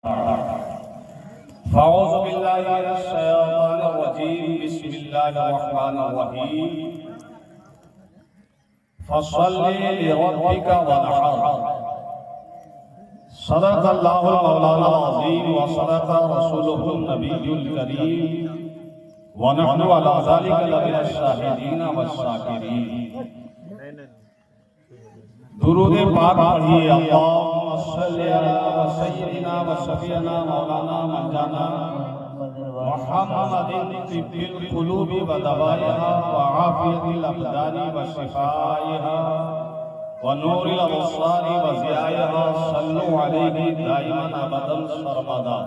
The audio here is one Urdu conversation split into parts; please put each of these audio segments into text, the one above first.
فاعوذ باللہ من الشیطان الرجیم بسم اللہ الرحمن الرحیم فصل لربک وانحر صدق اللہ مولانا العظیم وصدق رسولہ النبی الکریم ونحن علی ذلک لمن الشاہدین والشاکرین۔ درود پاک پڑھیے۔ اللہم صلی علی سیدنا و شفیعنا مولانا منجانا محمد طب القلوب و دوائها و عافیت الابدان و شفائها و نور الابصار و ضیائها صلو علیہ دائما ابدا سرمدا۔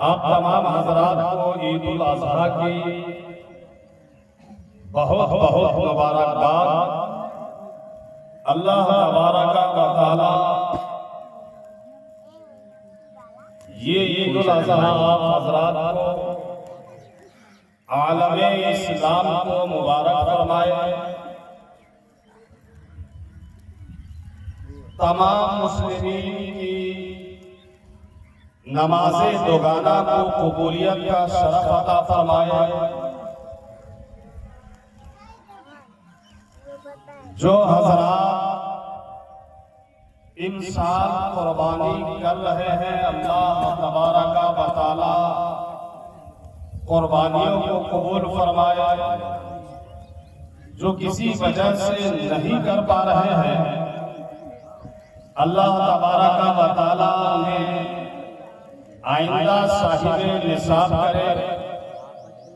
آپ تمام حضرات کو عید الاضحیٰ کی بہت بہت مبارکباد۔ اللہ تبارک و تعالی یہ عید الاضحیٰ آپ حضرات کو عالم اسلام کو مبارک فرمائے، تمام مسلمین کی نماز دوگانہ کو قبولیت کا شرف عطا فرمائے۔ جو حضرات انسان قربانی کر رہے ہیں، اللہ تبارک و تعالی قربانیوں کو قبول فرمائے۔ جو کسی وجہ سے نہیں کر پا رہے ہیں، اللہ تبارک و تعالی انہیں آئندہ صاحب نصاب کرے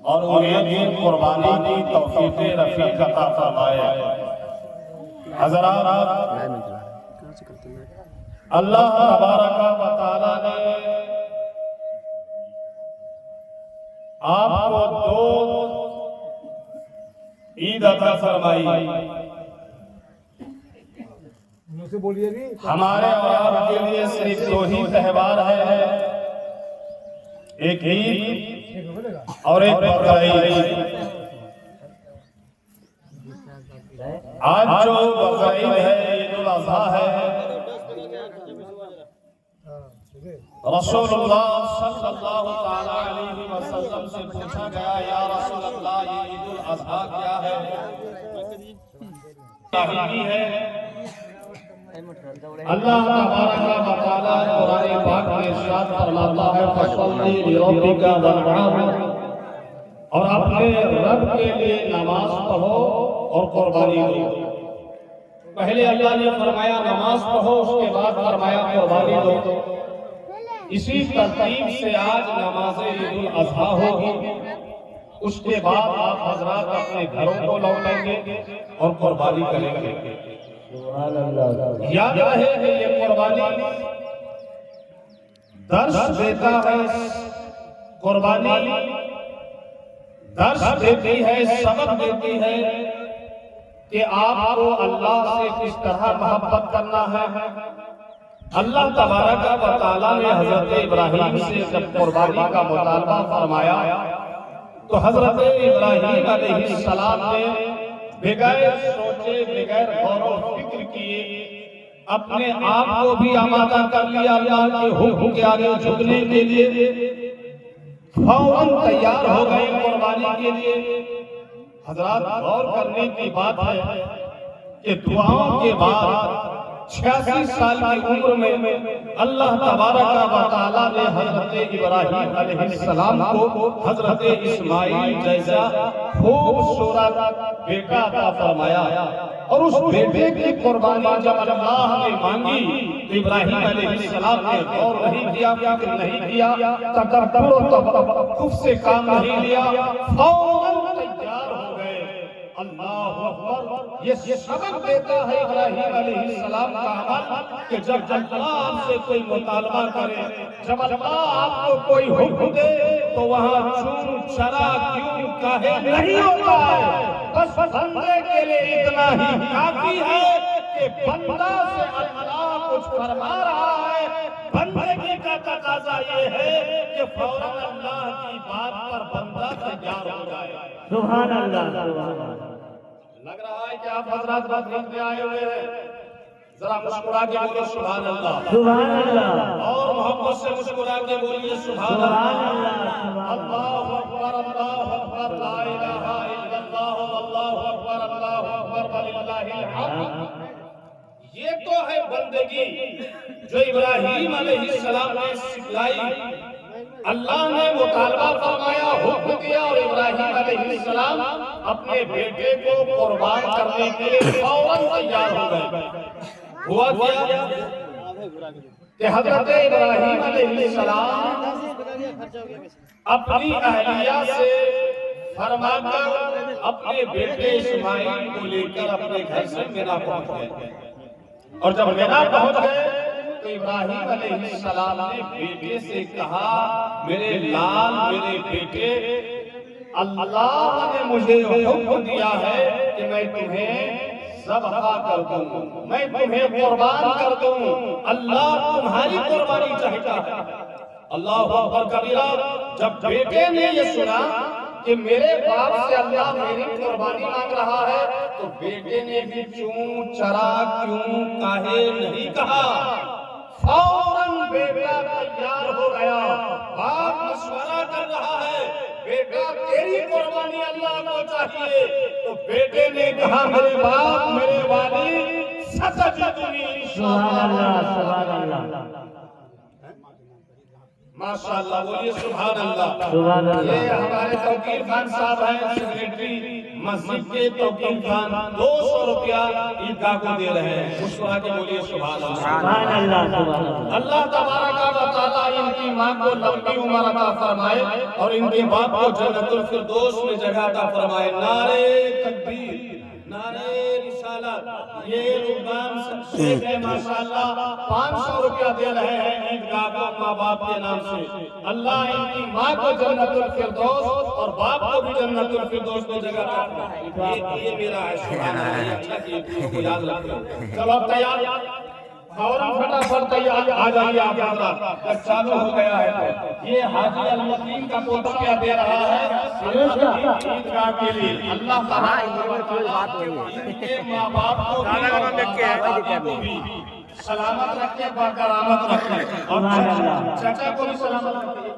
اور انہیں بھی قربانی کی توفیق رفیق عطا فرمائے۔ حضرات، اللہ تبارک و تعالی نے آپ کو دو عید عطا فرمائی۔ ہمارے اور آپ کے لیے صرف دو ہی تہوار ہے، ایک عید اور ایک بقرعید۔ آج جو بقرعید ہے، عید الاضحیٰ ہے، رسول اللہ صلی اللہ تعالیٰ علیہ وسلم سے پوچھا گیا، یا رسول اللہ یہ عید الاضحیٰ کیا ہے؟ تاہیدی ہے۔ اللہ تبارک و تعالیٰ قرآن پاک میں ارشاد فرماتا ہے فَصَلِّ لِرَبِّكَ وَانْحَرْ، اور اپنے رب کے لیے نماز پڑھو اور قربانی دو۔ پہلے اللہ نے فرمایا نماز پڑھو، اس کے بعد فرمایا قربانی دو۔ اسی ترتیب سے آج نماز عید الاضحیٰ ہوگی، اس کے بعد آپ حضرات اپنے گھروں کو لوٹیں گے اور قربانی کریں گے۔ یاد رہے کہ یہ قربانی درس دیتا ہے، قربانی درس دیتی ہے، سبق دیتی ہے کہ آپ کو اللہ سے کس طرح محبت کرنا ہے۔ اللہ تبارک و تعالیٰ نے حضرت ابراہیم سے جب قربانی کا مطالبہ فرمایا تو حضرت ابراہیم علیہ السلام نے بغیر سوچے، بغیر غور و فکر کیے اپنے آپ کو بھی آمادہ کر لیا اللہ کے حکم کے آگے جھکنے کے لیے، فوراً تیار ہو گئے قربانی کے لیے۔ حضرات غور کرنے کی بات ہے کہ دعاؤں کے بعد 86 سال کی عمر میں اللہ تبارک و تعالیٰ نے حضرت ابراہیم علیہ السلام کو حضرت اسماعیل جیسا خوبصورت بیٹا عطا فرمایا، اور اس بیٹے کی قربانی جب اللہ نے مانگی تو ابراہیم علیہ السلام نے غور نہیں کیا، فکر نہیں کیا، تکبر و تفکر سے کام نہیں لیا، فوراً تیار ہو گئے۔ اللہ اکبر۔ یہ سبق دیتا ہے ابراہیم علیہ السلام کا عمل کہ جب اللہ آپ سے کوئی مطالبہ کرے، جب اللہ آپ کو کوئی حکم دے تو وہاں چون چرا کیوں کہے نہیں ہوتا ہے۔ بس بندے کے لیے اتنا ہی کافی ہے کہ بندہ سے اللہ کچھ فرما رہا ہے، بندگی کا تقاضا یہ ہے کہ فوراً اللہ کی بات پر بندہ تیار ہو جائے۔ سبحان اللہ، سبحان اللہ۔ لگ رہا ہے کہ آپ حضرات بقرعید میں آئے ہوئے ہیں۔ ذرا مسکرا کے بولو سبحان اللہ، سبحان اللہ، اور محبت سے مسکرا کے بولیے سبحان اللہ۔ اللہ اکبر، اللہ اکبر، لا الہ الا اللہ، اللہ اکبر، اللہ اکبر، وللہ الحمد۔ یہ تو ہے بندگی جو ابراہیم علیہ السلام نے سکھلائی۔ اللہ نے مطالبہ فرمایا، حکم دیا، اور ابراہیم علیہ السلام اپنے بیٹے کو قربان کرنے کے لیے فوراً تیار ہو گئے۔ ہوا کیا کہ حضرت ابراہیم علیہ السلام اپنی اہلیہ سے فرما کر اپنے بیٹے اسماعیل کو لے کر اپنے گھر سے مینا پہنچ گئے، اور جب مینا پہنچ گئے تو ابراہیم علیہ السلام نے بیٹے سے کہا، میرے لال، میرے بیٹے، اللہ نے مجھے حکم دیا ہے کہ میں تمہیں ذبح کر دوں، میں تمہیں قربان کر دوں، اللہ تمہاری قربانی چاہتا ہے۔ اللہ اکبر کبیرہ۔ جب بیٹے نے یہ سنا کہ میرے باپ سے اللہ میری قربانی مانگ رہا ہے، تو بیٹے نے بھی کیوں چرا کیوں کاہے نہیں کہا، فوراً بیٹا تیار ہو گیا۔ باپ مشورہ کر رہا ہے، بیٹا تیری قربانی اللہ کو چاہیے، تو بیٹے نے کہا، میرے باپ، میرے والد، ستجدنی انشاءاللہ۔ سبحان اللہ، ماشاءاللہ، بولیے سبحان اللہ۔ سبحان اللہ۔ یہ ہمارے توقیر خان صاحب ہیں، سیکریٹری مسجد کے توقیر خان، 200 روپیہ عیدگاہ کو دے رہے ہیں، مسکرا کے بولیے سبحان اللہ۔ سبحان اللہ، سبحان اللہ۔ اللہ تبارک و تعالیٰ ان کی ماں کو لمبی عمر عطا فرمائے، اور ان کے باپ کو جنت الفردوس میں جگہ عطا فرمائے۔ نعرے تکبیر، نعرے رسالت۔ یہ رکبان شیخ ہے ماشاءاللہ، 500 روپیہ دے رہے ہیں عیدگاہ کو ماں باپ کے نام سے۔ اللہ ان کی ماں کو جنت الفردوس اور باپ کو بھی جنت الفردوس میں جگہ عطا فرمائے۔ یہ میرا ہے، سبحان اللہ۔ اچھا کہ کو یاد رکھیں۔ چلو اب تیار، فوراً فٹافٹ تیار آ جائیے آپ حضرات، چالو ہو گیا ہے۔ یہ حاجی المتین کا پوتیا دے رہا ہے عیدگاہ کے لیے۔ اللہ تعالیٰ ان کے ماں باپ کو بھی سلامت رکھے، برقرار رکھے، اور چچا کو بھی سلامت رکھے۔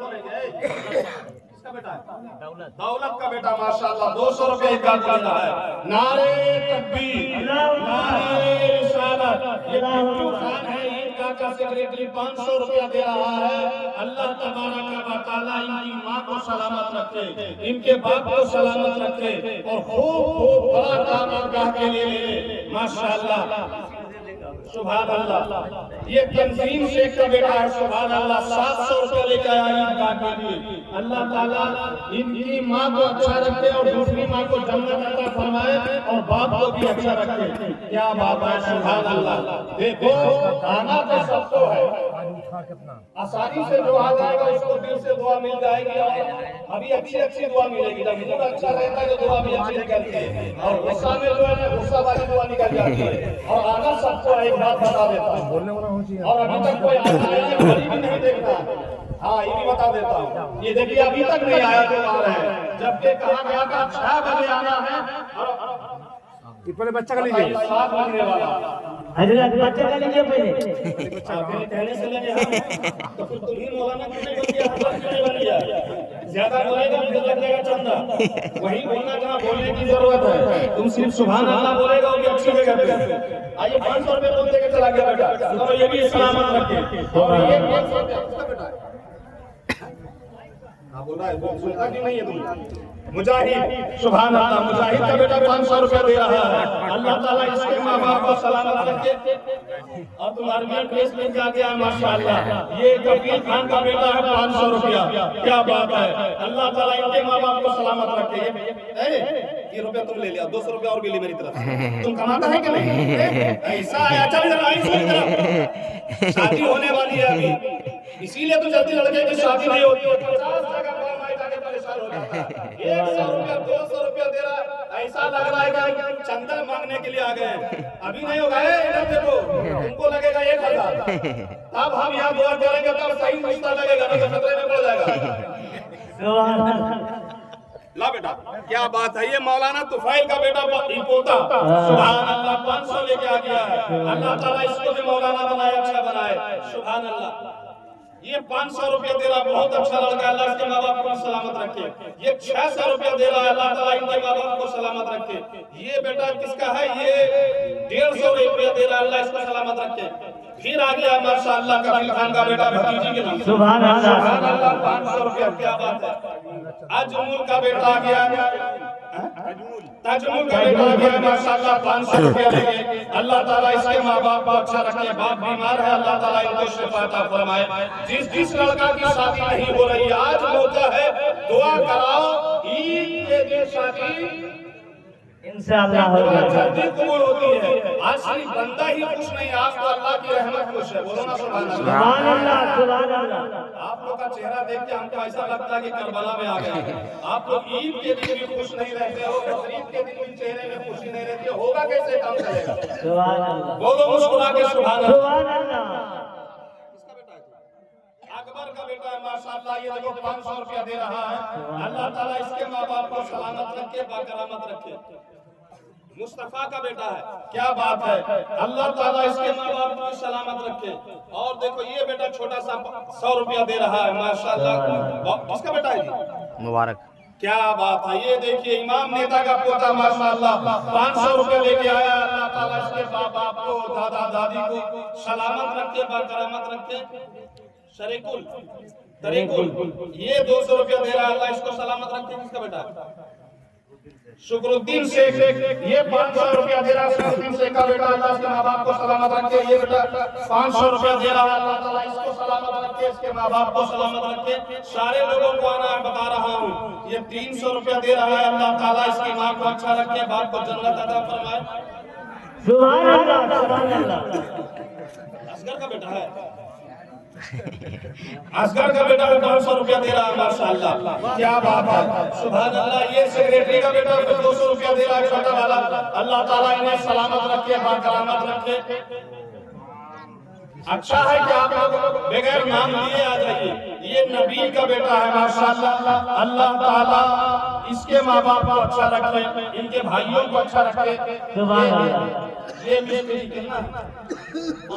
دولت کا بیٹا ماشاءاللہ 200 روپے عیدگاہ کو دے رہا ہے۔ نعرے تکبیر، نعرے رسالت۔ یہ بٹو خان ہے، عیدگاہ کا سیکریٹری، 500 روپیہ دے رہا ہے۔ اللہ تبارک و تعالیٰ ان کی ماں کو سلامت رکھے، ان کے باپ کو سلامت رکھے، اور خوب بڑا کام عیدگاہ کے لیے لے ماشاءاللہ۔ سبحان اللہ۔ یہ تنظیم شیخ کا بیٹا ہے، سبحان اللہ، 700 روپے لے کے آیا عیدگاہ کے لیے۔ اللہ تعالیٰ ان کی ماں کو اچھا رکھے، اور دوسری ماں کو جنت عطا فرمائے، اور باپ کو بھی اچھا رکھے۔ کیا بات ہے، سبحان اللہ۔ دیکھو، آنا تو سب کو ہے، آسانی سے جو آ جائے گا اس کو دل سے دعا مل جائے گی، اور ابھی اچھی دعا ملے گی۔ جب موڈ اچھا رہتا ہے تو دعا بھی اچھی نکلتی ہے، اور غصہ میں جو ہے غصہ والی دعا نکل جاتی ہے۔ اور آنا سب کو ایک بات بتا دیتا ہوں، اور ابھی تک کوئی آیا بھی نہیں دیکھتا، ہاں یہ بھی بتا دیتا ہوں، یہ دیکھیے ابھی تک نہیں آیا جو آ رہا ہے، جبکہ کہا گیا تھا 6 بجے آنا ہے، پہلے بچہ کا لیجیے، 7 بجنے والا۔ حضرت بچہ کا لیجیے پہلے۔ کہنے سے لگے ہم تو پھر تمہیں مولانا کتنے بن گیا، حضرت کتنے بن گیا؟ زیادہ بولے گا پھر لگ جائے گا چندہ، وہی بولنا جہاں بولنے کی ضرورت ہے۔ تم صرف سبحان اللہ بولے گا، وہ بھی اچھی جگہ پہ۔ آئیے 500 روپے بولتے کے چلا گیا بیٹا، تو یہ بھی سلامت رکھے، اور یہ 500 روپے اس کا بیٹا ہے۔ ہاں بول رہا ہے، وہ سنتا کیوں نہیں ہے تم؟ مجاہد، سبحان اللہ، مجاہد کا بیٹا 500 روپے دے رہا ہے۔ اللہ تعالیٰ اس کے ماں باپ کو سلامت رکھے، اور تم آرمین ڈریس میں جا کے آئے ماشاءاللہ۔ یہ کفیل خان کا بیٹا ہے 500 روپیہ، کیا بات ہے۔ اللہ تعالیٰ ان کے ماں باپ کو سلامت رکھے۔ یہ روپیہ تم لے لیا، 200 روپیہ اور بھی لی میری طرف، تم کماتا ہے کہ نہیں؟ ایسا ہے، چل ذرا آئیے، شادی ہونے والی ہے ابھی، اسی لیے تو جلدی لڑکے کی شادی نہیں ہوتی ہے، 50 جگہ پریشان ہو جاتا ہے۔ 100 روپیہ 200 روپیہ دے رہا ہے، ایسا لگ رہا ہے کہ چندہ مانگنے کے لیے آ گئے ہیں۔ ابھی نہیں ہوگا، ادھر دیکھو، ان کو لگے گا 1000، اب ہم یہاں دعا کریں گے تب صحیح رشتہ لگے گا، نہیں تو خطرے میں پڑ جائے گا۔ لا بیٹا کیا بات ہے، یہ مولانا طفیل کا بیٹا پوتا سبحان اللہ 500 لے کے آ گیا ہے. اللہ تعالیٰ اس کو بھی مولانا بنائے، اچھا بنائے. سبحان اللہ. یہ 500 روپیہ دے رہا، بہت اچھا لڑکا ہے، اللہ اس کے ماں باپ کو سلامت رکھے. یہ 600 روپیہ دے رہا ہے، اللہ تعالیٰ ان کے ماں باپ کو سلامت رکھے. یہ بیٹا کس کا ہے؟ یہ 150 روپیہ دے رہا ہے، اللہ اس کو سلامت رکھے. پھر آ گیا ماشاءاللہ کفیل خان کا بیٹا بھتیجی کے نام. سبحان اللہ. سبحان اللہ 500 روپیہ. کیا بات ہے. اجمل کا بیٹا آ گیا، تجمل کا بیٹا آ گیا ماشاءاللہ 500 روپیہ لے گئے. اللہ تعالیٰ اس کے ماں باپ کو اچھا رکھے. باپ بیمار ہے، اللہ تعالیٰ ان کو شفا عطا فرمائے. جس لڑکا کی شادی نہیں ہو رہی ہے آج موقع ہے، دعا کراؤ. عید کے دن شادی انشاءاللہ ہو جائے. جلدی قبول ہوتی ہے. آج صرف بندہ ہی خوش نہیں، آج تو اللہ کی رحمت خوش ہے. بولو نا سبحان اللہ. سبحان اللہ. سبحان اللہ. آپ لوگ کا چہرہ دیکھ کے ہم کو ایسا لگتا ہے کہ کربلا میں آ گئے. آپ لوگ عید کے دن بھی خوش نہیں رہتے ہو، بقرعید کے دن بھی چہرے میں خوشی نہیں رہتی. ہوگا کیسے، کام چلے گا. سبحان اللہ. بولو مسکرا کے سبحان اللہ. سبحان اللہ. کس کا بیٹا ہے؟ اکبر کا بیٹا ہے ماشاءاللہ. یہ دیکھو 500 روپیہ دے رہا ہے. اللہ تعالیٰ اس کے ماں باپ کو سلامت رکھے، باکرامت رکھے. مصطفیٰ کا بیٹا ہے. کیا بات ہے. اللہ تعالیٰ اس کے ماں باپ کو سلامت رکھے. اور دیکھو یہ بیٹا چھوٹا سا 100 روپیہ دے رہا ہے ماشاءاللہ. کس کا بیٹا ہے جی؟ مبارک. کیا بات ہے. یہ دیکھیے امام نیتا کا پوتا ماشاءاللہ 500 روپیہ لے کے آیا. اللہ تعالیٰ اس کے باپ باپ کو، دادا دادی کو سلامت رکھے، باکرامت رکھے. شریکل طریقل یہ 200 روپیہ دے رہا ہے. اللہ اس کو سلامت رکھے. کس کا بیٹا ہے؟ شکر الدین شیخ. یہ 500 روپیہ دے رہا ہے. شکر الدین شیخ کا بیٹا. اللہ اس کے ماں باپ کو سلامت رکھے. یہ بیٹا 500 روپیہ دے رہا ہے. اللہ تعالیٰ اس کو سلامت رکھے، اس کے ماں باپ کو سلامت رکھے. سارے لوگوں کو آنا ہے، بتا رہا ہوں. یہ 300 روپیہ دے رہا ہے. اللہ تعالیٰ اس کی ماں کو اچھا رکھے، باپ کو جنت عطا فرمائے. سبحان اللہ. سبحان اللہ. اصغر کا بیٹا ہے. اصغر کا بیٹا 500 روپیہ دے رہا ہے ماشاءاللہ. کیا بات ہے. سبحان اللہ. یہ سیکریٹری کا بیٹا 200 روپیہ دے رہا ہے، چھوٹا والا. اللہ تعالیٰ انہیں سلامت رکھے، باکرامت رکھے. اچھا ہے کہ آپ لوگ بغیر نام لیے آ جائیے. یہ نبی کا بیٹا ہے ماشاءاللہ. اللہ تعالیٰ اس کے ماں باپ کو اچھا رکھے، ان کے بھائیوں کو اچھا رکھے. سبحان اللہ. یہ مستری کتنا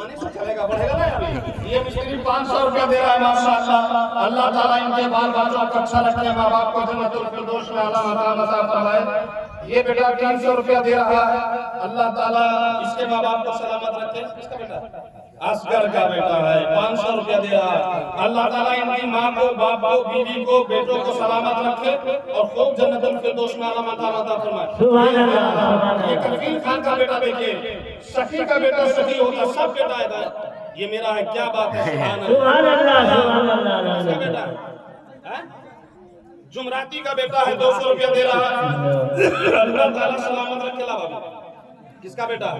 آنے سے چلے گا، بڑھے گا نا یار. یہ مستری 500 روپیہ دے رہا ہے ماشاءاللہ. اللہ تعالیٰ ان کے بال بچوں کو اچھا رکھے، ماں باپ کو جنت الفردوس میں اعلیٰ مقام عطا فرمائے. یہ بیٹا 300 روپیہ دے رہا ہے. اللہ تعالیٰ اس کے ماں باپ کو سلامت رکھے. اس کا بیٹا اصغر کا بیٹا ہے 500 روپیہ دے رہا ہے. اللہ تعالیٰ ان کی ماں کو، باپ کو، بیوی کو، بیٹوں کو سلامت رکھے اور خوب جنت الفردوس میں اعلیٰ مقام عطا فرمائے. سبحان اللہ. یہ کفیل خان کا بیٹا دیکھیے. سخی کا بیٹا سخی ہوتا، سب بیٹا ہے. یہ میرا ہے. کیا بات ہے. سبحان اللہ. سبحان اللہ. اس کا بیٹا ہے. جمراتی کا بیٹا ہے 200 روپیہ دے رہا ہے. اللہ تعالیٰ سلامت رکھے. لا بابا کس کا بیٹا ہے؟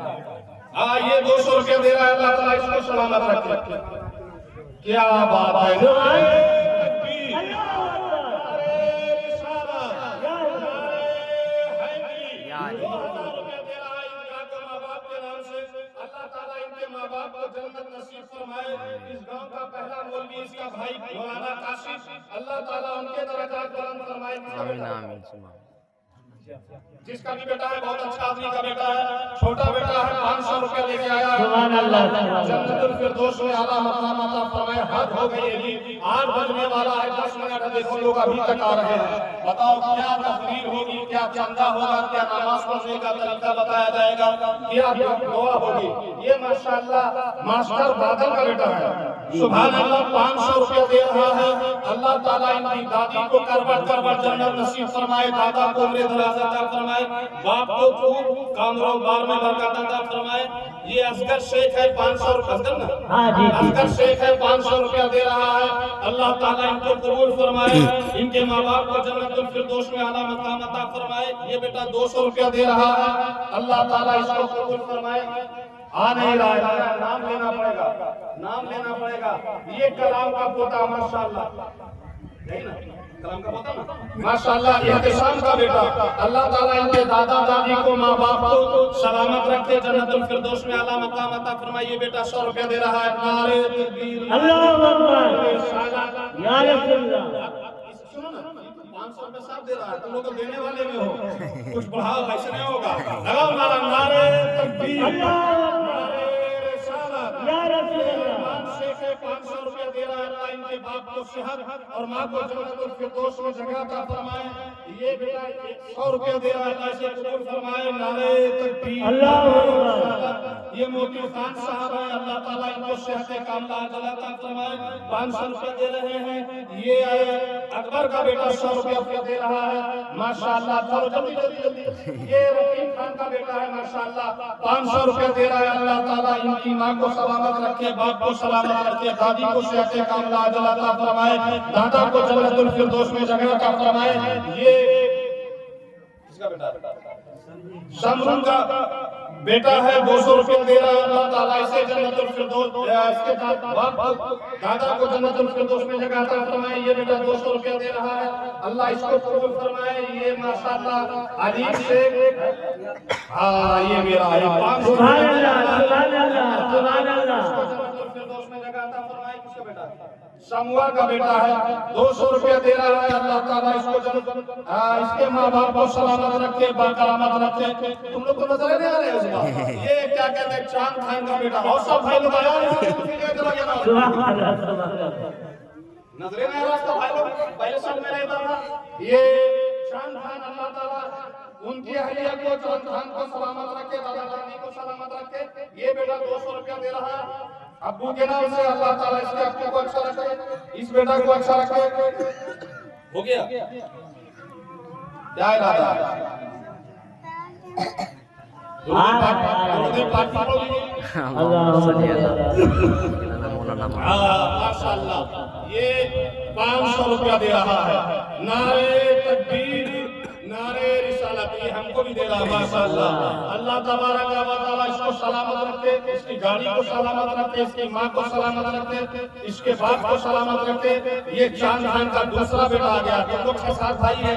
ہاں یہ 200 روپیہ دے رہا ہے. اللہ تعالیٰ اس کو سلامت رکھے. کیا بات ہے. ماں باپ کو جنت نصیب فرمائے. اس گاؤں کا پہلا مولوی اس کا بھائی مولانا کاشف. اللہ تعالیٰ ان کے درجات بلند فرمائے. آمین آمین. جس کا بھی بیٹا ہے بہت اچھا آدمی کا بیٹا ہے. چھوٹا بیٹا ہے 500 روپیہ لے کے آیا. سبحان اللہ. جنت الفردوس میں اعلیٰ مقام عطا فرمائے. حد ہو گئی ہے. 8 بجنے والا ہے. 10 منٹ ہے. دیکھو لوگ ابھی تک آ رہے ہیں. بتاؤ کیا تقریر ہوگی، کیا چندہ ہوگا، کیا نماز پڑھنے کا طریقہ بتایا جائے گا، کیا دعا ہوگی. یہ ماشاءاللہ ماسٹر بادل کا بیٹا ہے. سبحان اللہ 500 روپیہ دے رہا ہے. اللہ تعالیٰ ان کی دادی کو کروٹ جنت نصیب فرمائے. دادا کو عمر دراز عطا فرمائے. باپ کو خوب کاروبار میں برکت عطا فرمائے. یہ اصغر شیخ ہے 500 روپیہ. اصغر شیخ ہے 500 روپیہ دے رہا ہے. اللہ تعالیٰ ان کو قبول فرمائے. ان کے ماں باپ کو جنت الفردوس میں اعلیٰ مقام عطا فرمائے. یہ بیٹا 200 روپیہ دے رہا ہے. اللہ تعالیٰ اس کو قبول فرمائے. آ نہیں رہا ہے. نام لینا پڑے گا، نام لینا پڑے گا. یہ کلام کا پوتا ماشاءاللہ. کلام کا پوتا نا ماشاءاللہ. احتشام کا بیٹا. اللہ تعالیٰ ان کے دادا دادی کو، ماں باپ کو سلامت رکھے، جنت الفردوس میں اعلیٰ مقام عطا فرمائے. یہ بیٹا 100 روپیہ دے رہا ہے. نعرے تکبیر. اللہ اکبر. یا رسول اللہ. سنو نا 500 روپے سب دے رہا ہے، تم لوگ تو دینے والے میں ہو، کچھ بڑھاؤ، ایسے نہیں ہوگا. لگاؤ نعرہ، نعرے تکبیر، نعرے رسالت. یا رسول اللہ. ایمان شیخ ہے 500 روپے دے رہا ہے. اللہ ان کے باپ کو صحت اور ماں کو جنت الفردوس میں جگہ عطا فرمائے. یہ بیٹا 100 روپے دے رہا ہے، اللہ اسے قبول فرمائے. نعرے تکبیر، اللہ اکبر. یہ موتی خان صاحب ہے، اللہ تعالیٰ ان کو صحت کاملہ عاجلہ عطا فرمائے. 500 روپے دے رہے ہیں. یہ اکبر کا بیٹا 100 روپے دے رہا ہے. ماشاءاللہ، چلو جلدی جلدی جلدی. یہ رحیم خان کا بیٹا ہے، ماشاءاللہ 500 روپے دے رہا ہے. اللہ تعالیٰ ان کی ماں کو سلامت رکھے، باپ کو سلامت رکھے، دادی کو صحت کاملہ عاجلہ عطا فرمائے، دادا کو جنت الفردوس میں جگہ عطا فرمائے. یہ کس کا بیٹا ہے؟ شمرون کا بیٹا ہے، 200 روپے دے رہا ہے. اللہ تعالیٰ اسے جنت الفردوس، اس کے دادا کو جنت الفردوس میں جگہ عطا فرمائے. یہ بیٹا 200 روپے دے رہا ہے، اللہ اس کو قبول فرمائے. یہ ماشاءاللہ علی سے یہ میرا ہے، 500 سبحان اللہ، سبحان اللہ، سبحان اللہ. جنت الفردوس میں جگہ عطا فرمائے. کس کا بیٹا ہے؟ شموا کا بیٹا ہے، 200 روپے دے رہا ہے. اللہ تعالیٰ اس کو اس کے ماں باپ کو سلامت رکھے، باکرامت رکھے. تم لوگ کو نظر نہیں آ رہے اس بات؟ یہ کیا کہتے ہیں، چاند خان کا بیٹا. اور سب بھائی لوگ آیا سبحان اللہ، سبحان اللہ. نظریں نہیں آ رہا اس کا بھائی لوگ، پہلے سال میں رہتا تھا. یہ چاند خان، اللہ تعالیٰ ان کی اہلیہ کو، چاند خان کو سلامت رکھے، دادا دادی کو سلامت رکھے. یہ بیٹا 200 روپیہ دے رہا ہے. ابو کے نام سے اللہ تعالیٰ اس کے ابو کو اچھا رکھے، اس بیٹا کو اچھا رکھے. ہو گیا کیا ارادہ ہے؟ ماشاءاللہ یہ 500 روپیہ دے رہا ہے. نعرے تکبیر، نعرے رسالت. یہ ہم کو بھی دے رہا ہے ماشاءاللہ. اللہ تبارک و تعالیٰ اس کو سلامت رکھے، اس کی گاڑی کو سلامت رکھے، اس کی ماں کو سلامت رکھے، اس کے باپ کو سلامت رکھے. یہ چاند خان کا دوسرا بیٹا آ گیا. تم لوگ 6-7 بھائی ہیں،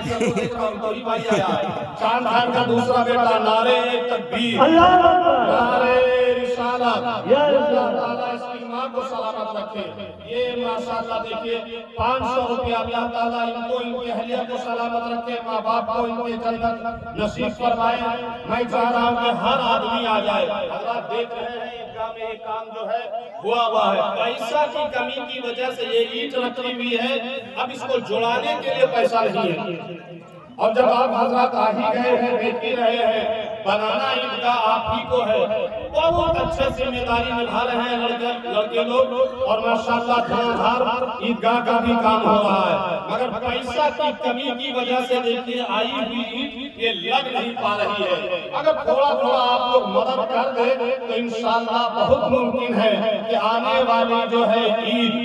کوئی بھائی آیا ہے. چاند خان کا دوسرا بیٹا. نعرے تکبیر، نعرے رسالت. اللہ تعالیٰ اس کی ماں کو سلامت رکھے. یہ ماشاءاللہ دیکھیے 500 روپیہ. اللہ تعالیٰ ان کو، ان کی اہلیہ کو سلامت رکھے، ماں باپ کو ان کے جنت نصیب فرمائے. میں چاہ رہا ہوں کہ ہر آدمی آ جائے. حضرات دیکھ رہے ہیں عیدگاہ میں یہ کام جو ہے ہوا ہے. پیسہ کی کمی کی وجہ سے یہ اینٹ رکھی ہوئی ہے، اب اس کو جوڑانے کے لیے پیسہ نہیں ہے. اور جب آپ حضرات آ ہی گئے ہیں، دیکھ ہی رہے ہیں، بنانا عیدگاہ آپ ہی کو ہے. بہت اچھے ذمہ داری نبھا رہے ہیں لڑکے لوگ. اور ماشاءاللہ ہر عیدگاہ کا بھی کام ہو رہا ہے، مگر پیسہ کی کمی کی وجہ سے دیکھیے آئی ہوئی عید یہ لگ نہیں پا رہی ہے. اگر تھوڑا تھوڑا آپ لوگ مدد کر دیں تو انشاءاللہ بہت ممکن ہے کہ آنے والی جو ہے عید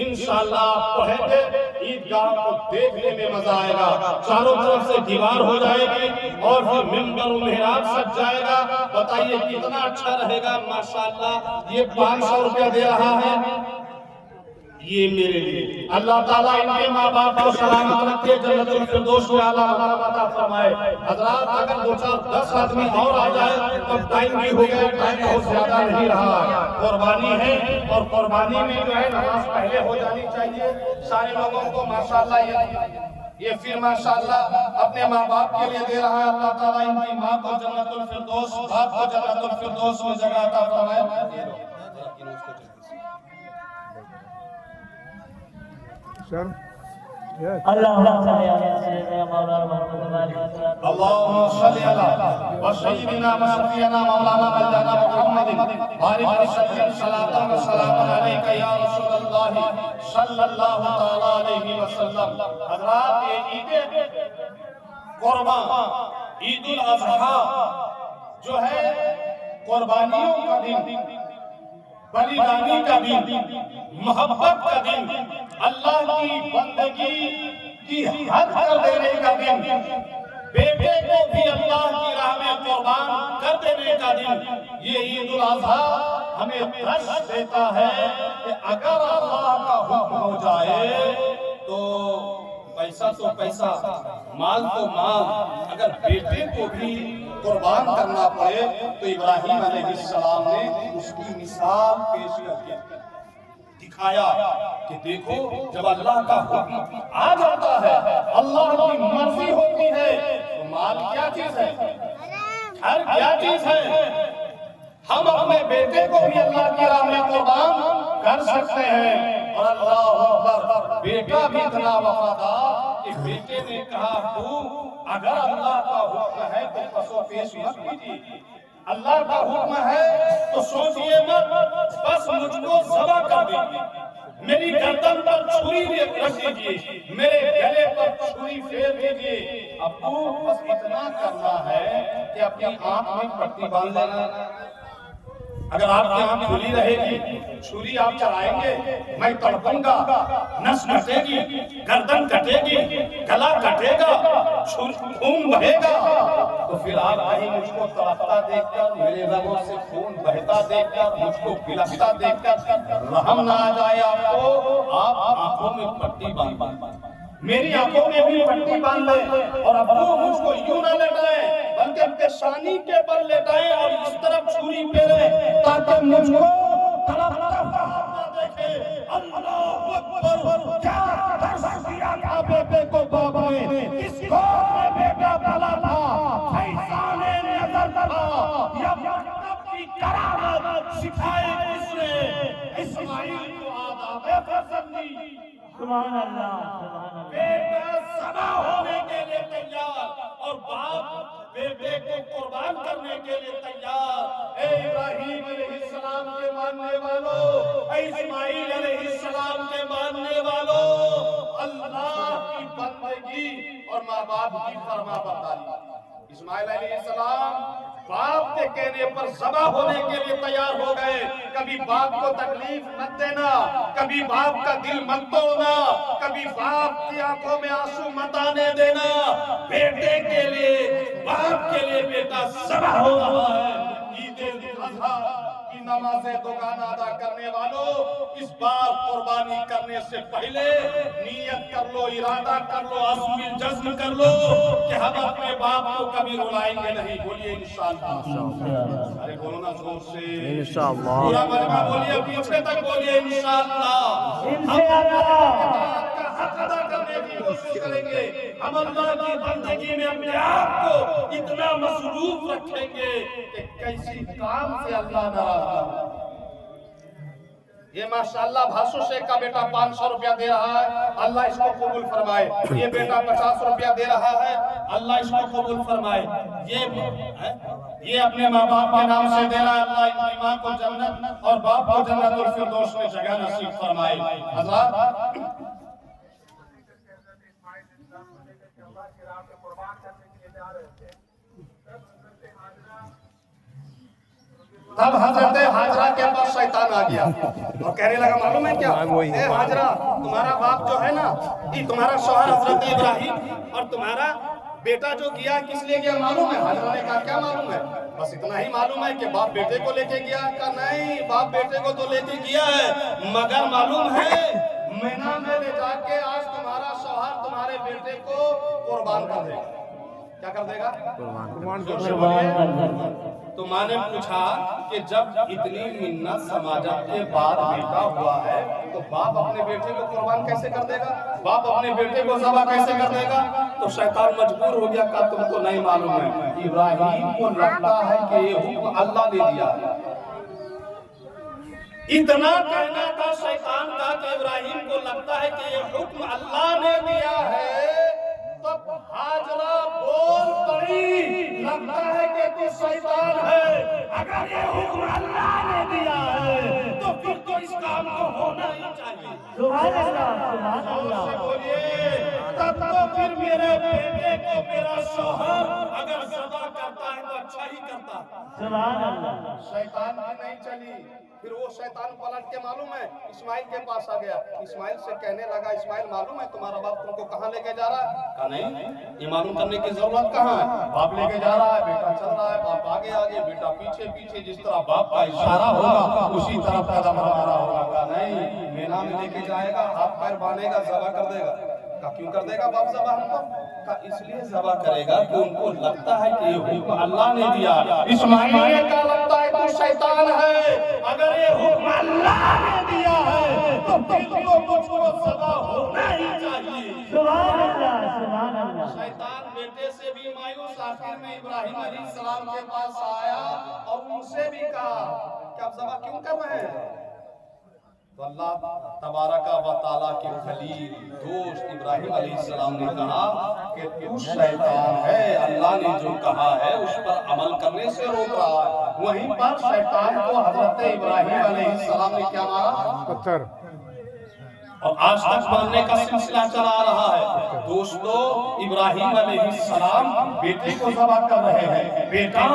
انشاءاللہ آپ پڑھیں گے، عیدگاہ کو دیکھنے میں مزہ آئے گا. چاروں طرف سے دیوار ہو جائے گی اور پھر ممبر و محراب سج جائے گا. بتائیے کتنا اچھا رہے گا. ماشاءاللہ یہ 500 روپیہ دے رہا ہے یہ میرے لیے. اللہ تعالیٰ ان کے ماں باپ کو سلامت رکھے، جنت الفردوس میں اعلیٰ مقام عطا فرمائے. حضرات اگر 2-4-10 آدمی اور آ جائے تو ٹائم بھی ہو گیا، ٹائم بہت زیادہ نہیں رہا. قربانی ہے اور قربانی میں جو ہے نماز پہلے ہو جانی چاہیے سارے لوگوں کو. ماشاءاللہ یہ پھر ماشاءاللہ اپنے ماں باپ کے لیے دے رہا ہے. اللہ تعالیٰ ان کی ماں کو جنت الفردوس، باپ کو جنت الفردوس میں جگہ عطا فرمائے. سر اللهم صل على سيدنا مولانا محمد. اللهم صل على وسيدنا وشفيعنا مولانا مولانا محمد بارك وسلم صلاة وسلام عليك يا رسول الله صلى الله تعالى عليه وسلم. حضرات یہ عید قربان، عید الاضحیٰ جو ہے قربانیوں کا دن، بلیداری کا دن، محبت کا دن، اللہ کی بندگی کی حد کر دینے کا دن، بیٹے کو بھی اللہ کی راہ میں قربان کر دینے کا دن. یہ عید الاضحیٰ ہمیں درس دیتا ہے کہ اگر اللہ کا حکم ہو جائے تو پیسہ تو پیسہ، مال تو مال، اگر بیٹے کو بھی قربان کرنا پڑے تو ابراہیم علیہ السلام نے اس کی مثال پیش کر کے دکھایا. کہ دیکھو جب اللہ کا حکم آ جاتا ہے، اللہ کی مرضی ہوتی ہے، تو مال کیا چیز ہے، گھر کیا چیز ہے؟ ہم اپنے بیٹے کو بھی اللہ کی راہ میں قربان کر سکتے ہیں۔ اور اللہ اکبر، بیٹا بھی اتنا وفادار کہ بیٹے نے کہا ابو اگر اللہ کا حکم ہے تو پسو پیش مت کیجیے، اللہ کا حکم ہے تو سوچئے مت، بس مجھ کو ذبح کر دیجیے، میری گردن پر چھری رکھ دیجیے، میرے گلے پر چھری پھیر دیجیے۔ ابو بس اتنا کرنا ہے کہ اپنی آنکھ میں پٹی باندھ لینا، اگر آپ کی آنکھ کھلی رہے گی، چھری آپ چلائیں گے، میں تڑپوں گا، نس کٹے گی، گردن کٹے گی، گلا کٹے گا، خون بہے گا، تو پھر آپ کہیں مجھ کو تڑپتا دیکھ کر، میرے رگوں سے خون بہتا دیکھ کر، مجھ کو بلکتا دیکھ کر رحم نہ آ جائے آپ کو، آپ آنکھوں میں پٹی باندھ، میری آنکھوں میں بھی پٹی باندھ لیں، اور ابو مجھ کو یوں نہ لٹائیں بلکہ پیشانی کے بل لٹائیں اور اس طرف چھری پھیریں تاکہ مجھ کو تڑپتا نہ دیکھے۔ اللہ اکبر، کیا درس دیا تھا بیٹے کو باپ نے، کس قوم میں بیٹا پلا تھا، فیضان نظر تھا، یا مطلب کی کرامت سکھائے کس نے؟ اسماعیل کو آداب فرزندی، سبحان اللہ، سبحان اللہ۔ بیٹا ذبح ہونے کے لیے تیار اور باپ بیٹے کو قربان کرنے کے لیے تیار۔ اے ابراہیم علیہ السلام کے ماننے والوں، اے اسماعیل علیہ السلام کے ماننے والوں، اللہ کی بندگی اور ماں باپ کی فرما برداری۔ اسماعیل علیہ السلام باپ کے کہنے پر ذبح ہونے کے لیے تیار ہو گئے۔ کبھی باپ کو تکلیف مت دینا، کبھی باپ کا دل مت توڑنا، کبھی باپ کی آنکھوں میں آنسو مت آنے دینا۔ بیٹے کے لیے، باپ کے لیے بیٹا ذبح ہو رہا ہے۔ عید الاضحیٰ کی نماز دکان ادا کرنے والوں، اس بار قربانی کرنے سے پہلے نیت کر لو، ارادہ کر لو، عزم جزم کر لو کہ ہم اپنے باپ کو کبھی رلائیں گے نہیں۔ بولیے انشاءاللہ، ارے بولو نا زور سے انشاءاللہ، پورا مجمع بولیے، پیچھے تک بولیے انشاءاللہ۔ کا حق ادا کرنے کی کوشش کریں گے، ہم اللہ کی بندگی میں اپنے آپ کو اتنا مصروف رکھیں گے کہ کسی کام سے اللہ ناراض نہ ہو۔ یہ ماشاءاللہ بھاسو شیخ کا بیٹا 500 روپیہ دے رہا ہے، اللہ اس کو قبول فرمائے۔ یہ بیٹا 50 روپیہ دے رہا ہے، اللہ اس کو قبول فرمائے۔ یہ اپنے ماں باپ کے نام سے دے رہا ہے، اللہ ان ماں کو جنت اور باپ کو جنت الفردوس میں جگہ نصیب فرمائے۔ حضرات، تب حضرت حاجرہ کے پاس شیطان آ گیا اور کہنے لگا معلوم ہے کیا، اے حاجرہ تمہارا باپ جو ہے نا، یہ تمہارا شوہر حضرت ابراہیم اور تمہارا بیٹا جو گیا کس لیے گیا معلوم ہے؟ حاجرہ نے کہا کیا معلوم ہے؟ بس اتنا ہی معلوم ہے کہ باپ بیٹے کو لے کے گیا۔ کہا نہیں، باپ بیٹے کو تو لے کے گیا ہے، مگر معلوم ہے مینا میں لے جا کے آج تمہارا شوہر تمہارے بیٹے کو قربان کر دے گا۔ کیا کر دے گا؟ قربان کر دے گا۔ تو ماں نے پوچھا کہ جب اتنی منت سماجت کے بعد بیٹا ہوا ہے تو باپ اپنے بیٹے کو قربان کیسے کر دے گا؟ باپ اپنے بیٹے کو ذبح کیسے کر دے گا؟ تو شیطان مجبور ہو گیا، کہا تم کو نہیں معلوم ہے، ابراہیم کو لگتا ہے کہ یہ حکم اللہ نے دیا ہے۔ اتنا کہنا تھا شیطان کا کہ ابراہیم کو لگتا ہے کہ یہ حکم اللہ نے دیا ہے، تب حاجرہ بول پڑی، لگتا ہے کہ تو شیطان ہے، اگر یہ حکم اللہ نے دیا ہے تو پھر تو اس کام کو ہونا ہی چاہیے۔ سبحان اللہ، سبحان اللہ۔ بولیے، تب تو پھر میرے بیٹے کو میرا شوہر اگر ذبح کرتا ہے تو اچھا ہی کرتا ہے۔ سبحان اللہ۔ شیطان کی نہیں چلی، پھر وہ شیطان پلٹ کے معلوم ہے اسماعیل کے پاس آ گیا، اسماعیل سے کہنے لگا اسماعیل معلوم ہے تمہارا باپ تم کو کہاں لے کے جا رہا ہے؟ کہا نہیں، یہ معلوم کرنے کی ضرورت کہاں ہے، باپ لے کے جا رہا ہے، بیٹا چل رہا ہے، باپ آگے آگے بیٹا پیچھے پیچھے، جس طرح باپ کا اشارہ ہوگا اسی طرف قدم ہمارا ہوگا۔ کہا نہیں، مینا میں لے کے جائے گا، ہاتھ پیر باندھے گا، ذبح کر دے گا۔ کہا کیوں کر دے گا باپ ذبح ہم کو؟ کہا اس لیے ذبح کرے گا کہ ان کو لگتا ہے کہ یہ حکم اللہ نے دیا۔ اسماعیل کا لگتا ہے تو شیطان ہے، اگر یہ حکم اللہ نے دیا کیا ہے تو دل کو مجھ کو ذبح ہونا ہی چاہیے۔ سبحان اللہ سبحان اللہ۔ شیطان بیٹے سے بھی مایوس آخر میں ابراہیم علیہ السلام کے پاس آیا اور ان سے بھی کہا کہ آپ ذبح کیوں کر رہے ہیں؟ تو اللہ تبارک و تعالیٰ کے خلیل دوست ابراہیم علیہ السلام نے کہا کہ تو شیطان ہے، اللہ نے جو کہا ہے اس پر عمل کرنے سے روک رہا ہے۔ وہیں پر شیطان کو حضرت ابراہیم علیہ السلام نے کیا مارا؟ پتھر۔ اور آج تک مارنے کا سلسلہ چلا آ رہا ہے۔ دوستو ابراہیم علیہ السلام بیٹے کو ذبح کر رہے ہیں، بیٹا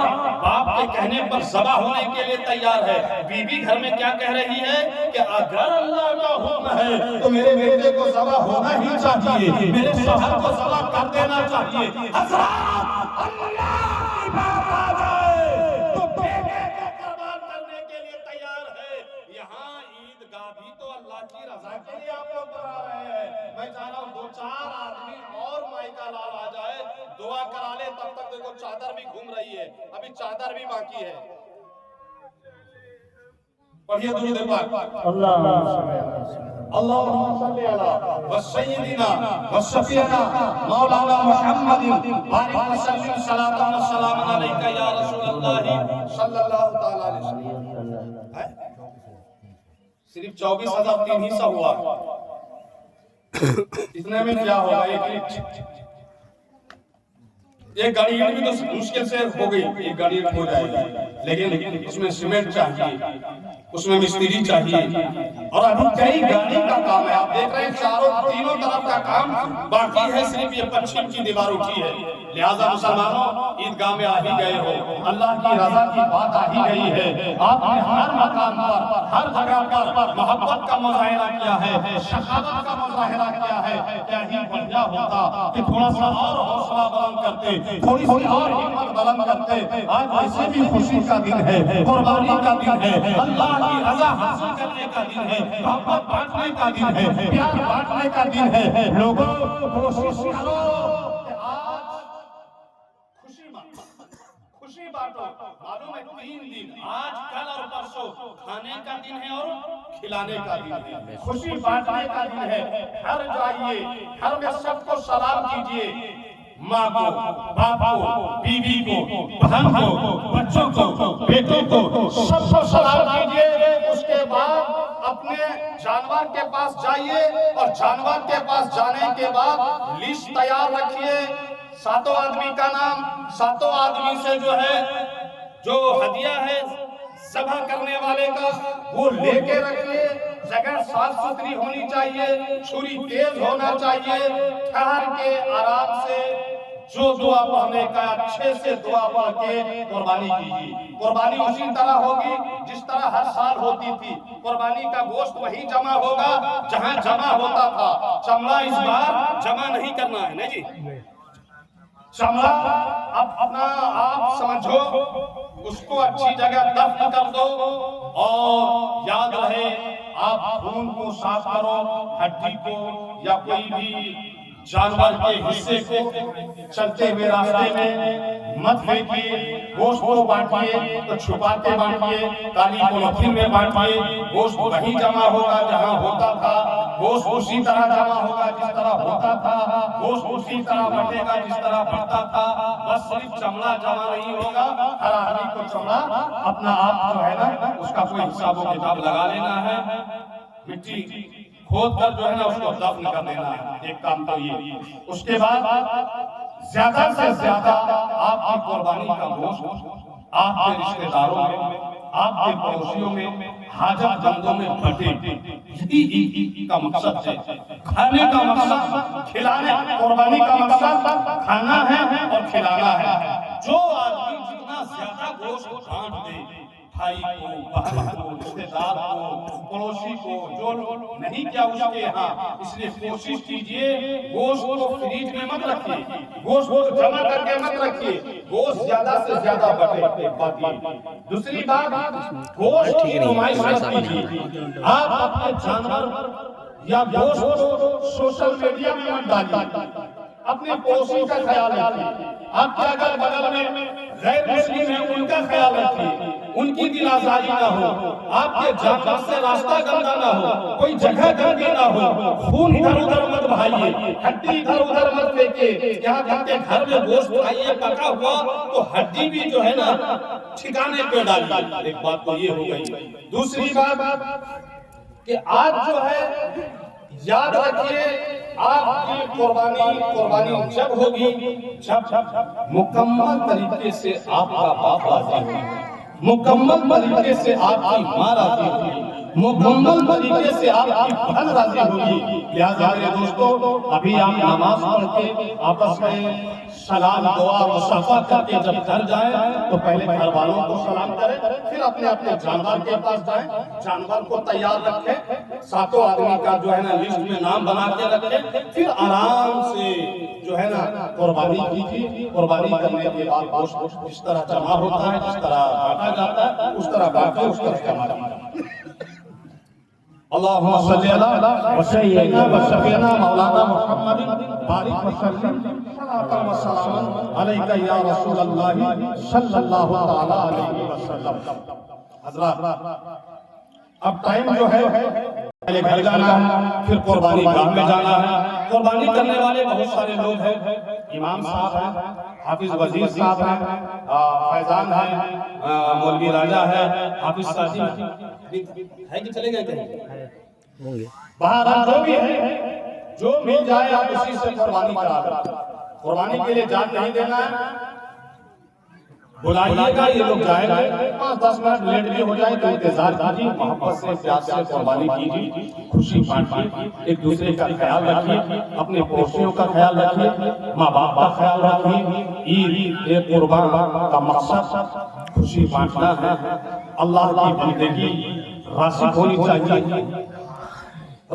باپ کے کہنے پر ذبح ہونے کے لیے تیار ہے۔ بیوی گھر میں کیا کہہ رہی ہے کہ اگر اللہ کا حکم ہے تو میرے بیٹے کو ذبح ہونا ہی چاہیے، میرے شوہر کو ذبح کر دینا چاہیے۔ حضرات اللہ کی بات آ جائے تو بیٹے کو قربان کرنے کے لیے تیار ہے۔ یہاں عیدگاہ بھی تو اللہ کی رضا کے لیے آپ لوگ بنا رہے ہیں۔ میں چاہ رہا ہوں دو چار آدمی اور مائکہ لال آ جائے، دعا کرا لے، تب تک دیکھو چادر بھی گھوم رہی ہے، ابھی چادر بھی باقی ہے۔ پڑھیے درود پاک۔ اللہم صلی علی وسیدنا وشفیعنا مولانا محمد بارک وسلم صلاۃ و سلام علیک یا رسول اللہ صلی اللہ تعالی علیہ وسلم۔ صرف 24,003 حصہ ہوا، اتنے میں کیا ہوگا؟ ایک گاڑی بھی تو مشکل سے ہو گئی، ایک گاڑی ہو جائے گی، لیکن اس میں سیمنٹ چاہیے، اس میں مستری چاہیے، اور ابھی کئی گاڑی کا کام ہے۔ آپ دیکھ رہے ہیں چاروں تینوں طرف کا کام باقی ہے، صرف یہ پچھم کی دیوار اٹھی ہے۔ لہٰذا مسلمانوں عیدگاہ میں آ ہی گئے ہو، اللہ کی رضا کی بات آ ہی گئی ہے۔ آپ نے ہر مقام پر ہر جگہ پر محبت کا مظاہرہ کیا ہے، شفاعت کا مظاہرہ کیا ہے۔ کیا ہی بڑھیا ہوتا کہ تھوڑا سا اور حوصلہ بلند کرتے، تھوڑی سی اور ہمت بلند کرتے۔ آج ویسے بھی خوشی کا دن ہے، قربانی کا دن ہے، اللہ کی رضا حاصل کرنے کا دن ہے، محبت بانٹنے کا دن ہے، پیار بانٹنے کا دن ہے۔ لوگوں کوشش کرو کہ آج خوشی بانٹو۔ معلوم ہے 3 دن، آج کل اور پرسوں کھانے کا دن ہے اور کھلانے کا دن ہے، خوشی بانٹنے کا دن ہے۔ گھر جائیے، گھر میں سب کو سلام کیجئے، ماں کو، باپ کو، بیوی کو، بہن کو، بچوں کو، بیٹوں کو، سب کو سلام کیجئے۔ اس کے بعد اپنے جانور کے پاس جائیے، اور جانور کے پاس جانے کے بعد لسٹ تیار رکھیے، 7 آدمی کا نام، 7 آدمی سے جو ہے جو ہدیہ ہے ذبح کرنے والے کا وہ لے کے رکھیے۔ جگہ صاف ستھری ہونی چاہیے، چھری تیز ہونا چاہیے، ٹھہر کے آرام سے جو دعا پڑھنے کا اچھے سے دعا پڑھ کے قربانی کیجیے۔ قربانی اسی طرح ہوگی جس طرح ہر سال ہوتی تھی۔ قربانی کا گوشت وہی جمع ہوگا جہاں جمع ہوتا تھا، چمڑا اس بار جمع نہیں کرنا ہے، نہیں جی؟ چمڑا اپنا آپ سمجھو، اس کو اچھی جگہ دفن کر دو، اور یاد رہے آپ خون کو صاف کرو، ہڈی کو یا کوئی بھی جانور کے حصے کو چلتے ہوئے راستے میں مت پھینکیے۔ گوشت کو بانٹیے تو چھپا کے بانٹیے، کالی پولیتھین میں بانٹیے۔ گوشت وہیں جمع ہوگا جہاں ہوتا تھا، گوشت اسی طرح جمع ہوگا جس طرح ہوتا تھا، گوشت اسی طرح بٹے گا جس طرح بٹتا تھا، بس صرف چمڑا جمع نہیں ہوگا۔ ہر آدمی کو چمڑا اپنا آپ جو ہے نا اس کا کوئی حساب و کتاب لگا لینا ہے، مٹی کھود کر جو ہے نا اس کو دفن کر دینا ہے۔ ایک کام تو یہ، اس کے بعد زیادہ سے زیادہ آپ کی قربانی کا گوشت آپ کے رشتہ داروں میں، آپ کے پڑوسیوں میں، حاجت مندوں میں بانٹے۔ یہی کا مقصد ہے، کھانے کا مقصد کھلانے، قربانی کا مقصد کھانا ہے اور کھلانا ہے۔ جو آدمی جتنا زیادہ گوشت بانٹ دے، بھائی کو، بہن کو، رشتہ دار کو، پڑوسی کو، جو نہیں کیا اس کے ہاں، اس لیے کوشش کیجئے گوشت کو فریج میں مت رکھیے، گوشت کو جمع کر کے مت رکھیے، گوشت زیادہ سے زیادہ بٹے۔ دوسری بات، گوشت کی نمائش مت کیجئے۔ آپ اپنے جانور یا گوشت کو سوشل میڈیا میں مت ڈالیے، اپنے پڑوسی کا خیال رکھیے، آپ کے اگر بغل میں غیر مسلم ہیں ان کا خیال رکھیے۔ ان کی دل آزاری نہ ہو، آپ کے جانور سے راستہ گندا نہ ہو، کوئی جگہ گندی نہ ہو، خون ادھر ادھر مت بہائیے، ہڈی ادھر ادھر مت پھینکیے، یہاں تک کہ گھر میں گوشت کھائیے پکا ہوا تو ہڈی بھی جو ہے نا ٹھکانے پہ ڈالیے۔ ایک بات تو یہ ہو گئی۔ دوسری بات کہ آج جو ہے یاد رکھیے آپ کی قربانی جب ہوگی جب مکمل طریقے سے آپ کا باپ راضی ہوگی، مکمل طریقے سے آپ کی ماں راضی ہوگی، مکمل طریقے سے آپ کی بہن راضی ہوگی۔ لہٰذا میرے دوستو، ابھی آپ نماز پڑھ کے آپس میں سلام دعا مصافحہ کر کے جب گھر جائیں تو پہلے گھر والوں کو سلام کریں، پھر اپنے اپنے جانور کے پاس جائیں، جانور کو تیار رکھیں، ساتوں آدمی کا جو ہے نا لسٹ میں نام بنا کے رکھیں، پھر آرام سے جو ہے نا قربانی کیجیے۔ قربانی کرنے کے بعد گوشت جس طرح جمع ہوتا ہے، جس طرح بانٹا جاتا ہے، اس طرح بانٹیں، اس طرح جمع کریں۔ اللہم صلی اللہ وسیدنا وشفینا مولانا محمد بارک وسلم صلاۃ و سلام علیک یا رسول اللہ صلی اللہ تعالی علیہ وسلم۔ حضرات اب ٹائم جو ہے پہلے گھر جانا ہے، پھر قربانی گاہ میں جانا ہے۔ قربانی کرنے والے بہت سارے لوگ ہیں، امام صاحب ہیں، حافظ وزیر صاحب ہیں، فیضان ہیں، مولوی راجہ ہے، حافظ سازی ہے کہ چلے گئے کہیں؟ بہرحال جو بھی ہے، جو مل جائے آپ اسی سے قربانی کرا دیں۔ قربانی کے لیے جان نہیں دینا ہے، بلائیے گا، یہ لوگ جائیں گے، 5-10 منٹ لیٹ بھی ہو جائے تو انتظار کیجیے، محبت سے پیار سے قربانی کیجیے، خوشی بانٹیے، ایک دوسرے کا خیال رکھیے، اپنے پڑوسیوں کا خیال رکھیے، ماں باپ کا خیال رکھیے۔ عید قربان کا مقصد خوشی بانٹنا ہے، اللہ کی بندگی راسخ ہونی چاہیے،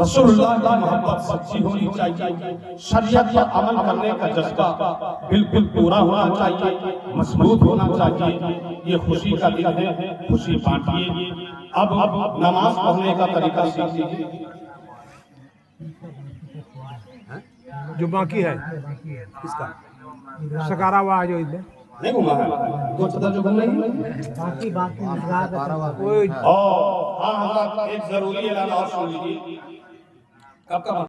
رسول اللہ کی محبت سچی ہونی چاہیے، شریعت پر عمل کرنے کا جذبہ بالکل پورا ہونا چاہیے، مضبوط ہونا چاہیے۔ یہ خوشی کا دن ہے، خوشی بانٹیے۔ اب نماز پڑھنے کا طریقہ سیکھیے۔ جو باقی ہے کس کا سکارا ہوا جو ادھر نہیں گھوما ہے دو چدر جو گھوم رہی باقی کوئی ہاں حضرات ایک ضروری اعلان اور سن لیجیے۔ کب